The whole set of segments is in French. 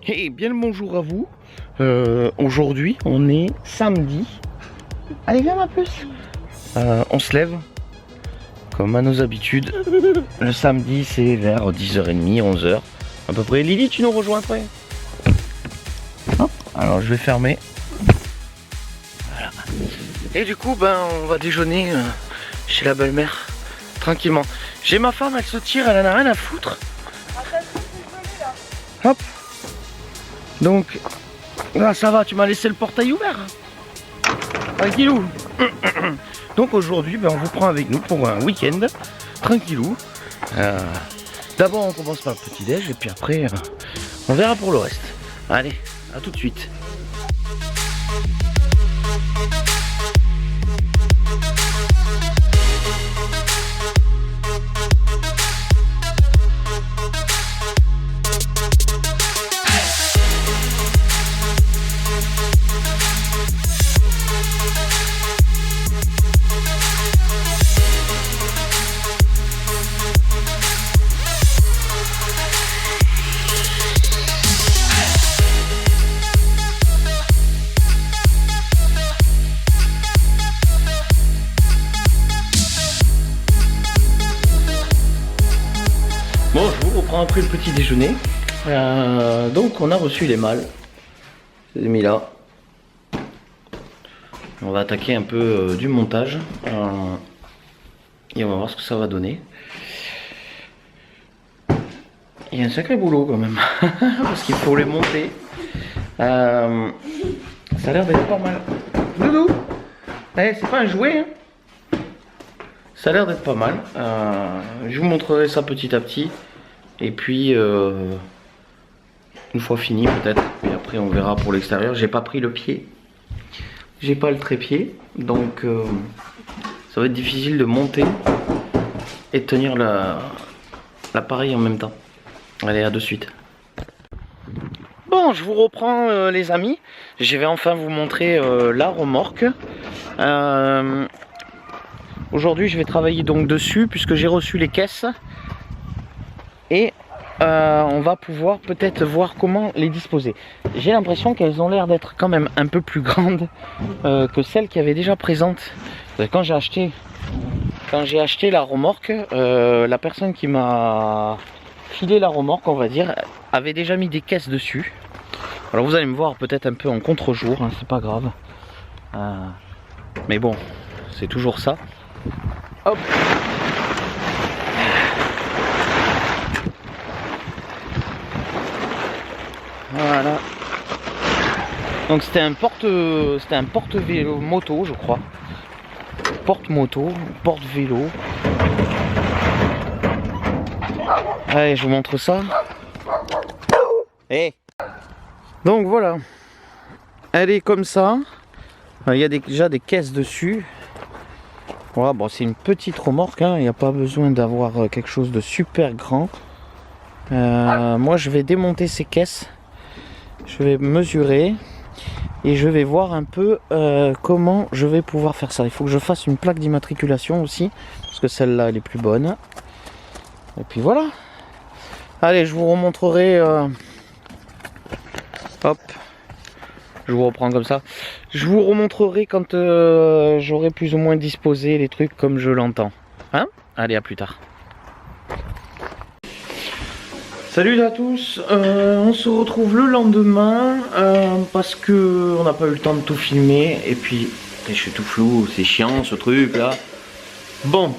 Hey, bien le bonjour à vous. Aujourd'hui, on est samedi. Allez, viens ma puce. On se lève, comme à nos habitudes. Le samedi, c'est vers 10h30, 11h. À peu près. Lily, tu nous rejoins après? Hop, alors je vais fermer. Voilà. Et du coup, on va déjeuner chez la belle-mère, tranquillement. J'ai ma femme, elle se tire, elle en a rien à foutre. Hop. Donc, là ça va, tu m'as laissé le portail ouvert. Tranquillou. Donc aujourd'hui, on vous prend avec nous pour un week-end. Tranquillou. D'abord on commence par le petit-déj et puis après on verra pour le reste. Allez, à tout de suite. Bon, je vous reprends après le petit déjeuner. Donc on a reçu les mâles. Je les ai mis là. On va attaquer un peu du montage. Et on va voir ce que ça va donner. Il y a un sacré boulot quand même. Parce qu'il faut les monter. Ça a l'air d'être pas mal. Doudou, c'est pas un jouet, hein. Ça a l'air d'être pas mal. Je vous montrerai ça petit à petit. Et puis, une fois fini peut-être. Et après, on verra pour l'extérieur. J'ai pas pris le pied. J'ai pas le trépied. Donc, ça va être difficile de monter et de tenir l'appareil en même temps. Allez, à de suite. Bon, je vous reprends les amis. Je vais enfin vous montrer la remorque. Aujourd'hui, je vais travailler donc dessus puisque j'ai reçu les caisses. Et on va pouvoir peut-être voir comment les disposer. J'ai l'impression qu'elles ont l'air d'être quand même un peu plus grandes que celles qui avaient déjà présentes. Quand j'ai acheté la remorque, la personne qui m'a filé la remorque, on va dire, avait déjà mis des caisses dessus. Alors vous allez me voir peut-être un peu en contre-jour, hein, c'est pas grave. Mais bon, c'est toujours ça. Hop. Voilà. Donc c'était un porte-vélo moto, je crois. Porte-moto, porte-vélo. Allez, je vous montre ça. Hey. Donc voilà. Elle est comme ça. Il y a déjà des caisses dessus. Voilà, bon, c'est une petite remorque, hein. Il n'y a pas besoin d'avoir quelque chose de super grand. Moi, je vais démonter ces caisses. Je vais mesurer et je vais voir un peu comment je vais pouvoir faire ça. Il faut que je fasse une plaque d'immatriculation aussi, parce que celle-là elle est plus bonne. Et puis voilà. Allez, je vous remontrerai. Hop, je vous reprends comme ça. Je vous remontrerai quand j'aurai plus ou moins disposé les trucs comme je l'entends. Hein? Allez, à plus tard. Salut à tous, on se retrouve le lendemain parce que on n'a pas eu le temps de tout filmer et puis je suis tout flou, c'est chiant ce truc là. Bon,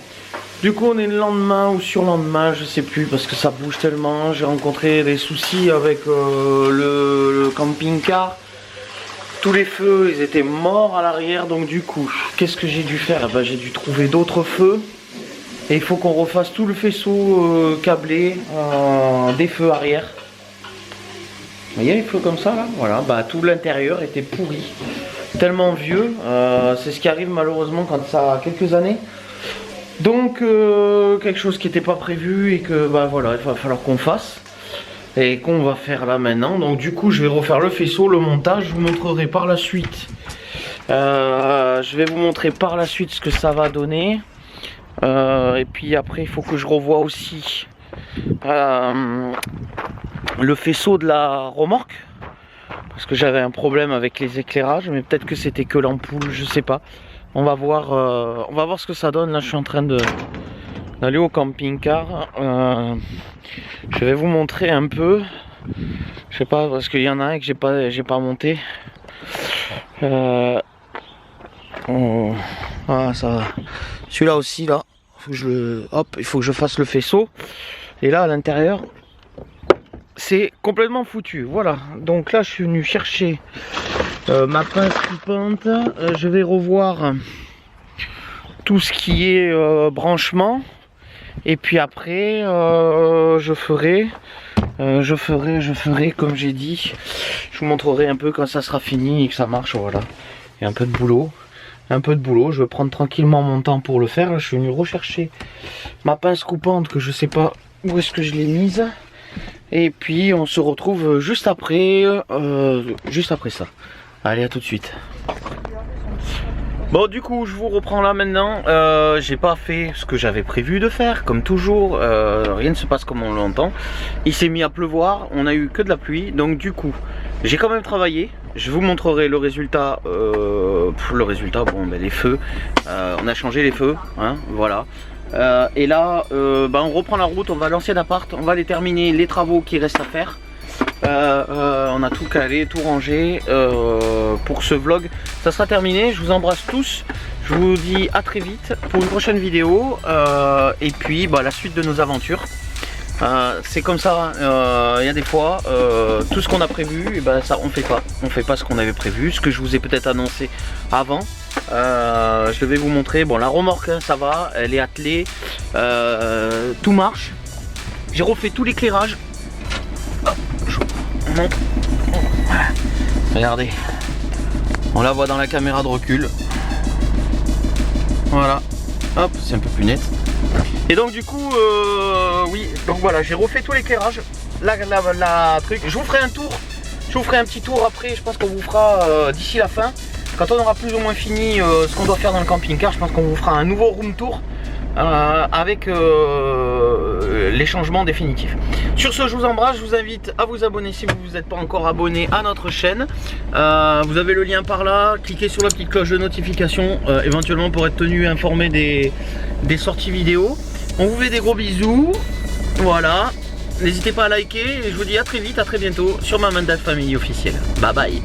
du coup on est le lendemain ou surlendemain, je sais plus parce que ça bouge tellement. J'ai rencontré des soucis avec le camping-car. Tous les feux ils étaient morts à l'arrière, donc du coup qu'est-ce que j'ai dû faire? J'ai dû trouver d'autres feux. Et il faut qu'on refasse tout le faisceau câblé des feux arrière. Vous voyez les feux comme ça là? Voilà, tout l'intérieur était pourri. Tellement vieux. C'est ce qui arrive malheureusement quand ça a quelques années. Donc quelque chose qui n'était pas prévu et que voilà, il va falloir qu'on fasse. Et qu'on va faire là maintenant. Donc du coup je vais refaire le faisceau, le montage. Je vous montrerai par la suite. Je vais vous montrer par la suite ce que ça va donner. Et puis après il faut que je revoie aussi le faisceau de la remorque. Parce que j'avais un problème avec les éclairages, mais peut-être que c'était que l'ampoule, je sais pas. On va voir ce que ça donne. Là, je suis en train d'aller au camping-car. Je vais vous montrer un peu. Je sais pas, parce qu'il y en a un que j'ai pas monté. Ah, ça. Celui-là aussi, là. Il faut que je fasse le faisceau. Et là, à l'intérieur, c'est complètement foutu. Voilà. Donc là, je suis venu chercher ma pince coupante. Je vais revoir tout ce qui est branchement. Et puis après, je ferai comme j'ai dit. Je vous montrerai un peu quand ça sera fini et que ça marche. Voilà. Il y a un peu de boulot. Je vais prendre tranquillement mon temps pour le faire. Là, je suis venu rechercher ma pince coupante que je sais pas où est-ce que je l'ai mise. Et puis on se retrouve juste après ça. Allez, à tout de suite. Bon, du coup, je vous reprends là maintenant. J'ai pas fait ce que j'avais prévu de faire, comme toujours. Rien ne se passe comme on l'entend. Il s'est mis à pleuvoir, on a eu que de la pluie. Donc du coup, j'ai quand même travaillé. Je vous montrerai le résultat. Bon, ben, les feux. On a changé les feux, hein, voilà. Et là, on reprend la route. On va à l'ancien appart. On va aller terminer les travaux qui restent à faire. On a tout calé, tout rangé pour ce vlog. Ça sera terminé. Je vous embrasse tous. Je vous dis à très vite pour une prochaine vidéo. Et puis la suite de nos aventures. C'est comme ça. Il y a des fois, tout ce qu'on a prévu, ça on fait pas ce qu'on avait prévu. Ce que je vous ai peut-être annoncé avant. Je vais vous montrer. Bon, la remorque, hein, ça va. Elle est attelée. Tout marche. J'ai refait tout l'éclairage. Regardez, on la voit dans la caméra de recul. Voilà, hop, c'est un peu plus net. Et donc du coup, oui, donc voilà, j'ai refait tout l'éclairage. La truc, je vous ferai un tour. Je vous ferai un petit tour après. Je pense qu'on vous fera d'ici la fin, quand on aura plus ou moins fini ce qu'on doit faire dans le camping-car. Je pense qu'on vous fera un nouveau room tour. Avec les changements définitifs. Sur ce, je vous embrasse, je vous invite à vous abonner si vous n'êtes pas encore abonné à notre chaîne. Vous avez le lien par là, cliquez sur la petite cloche de notification éventuellement pour être tenu informé des sorties vidéo. On vous fait des gros bisous, voilà, n'hésitez pas à liker et je vous dis à très vite, à très bientôt sur Maman Dad Family officielle. Bye bye.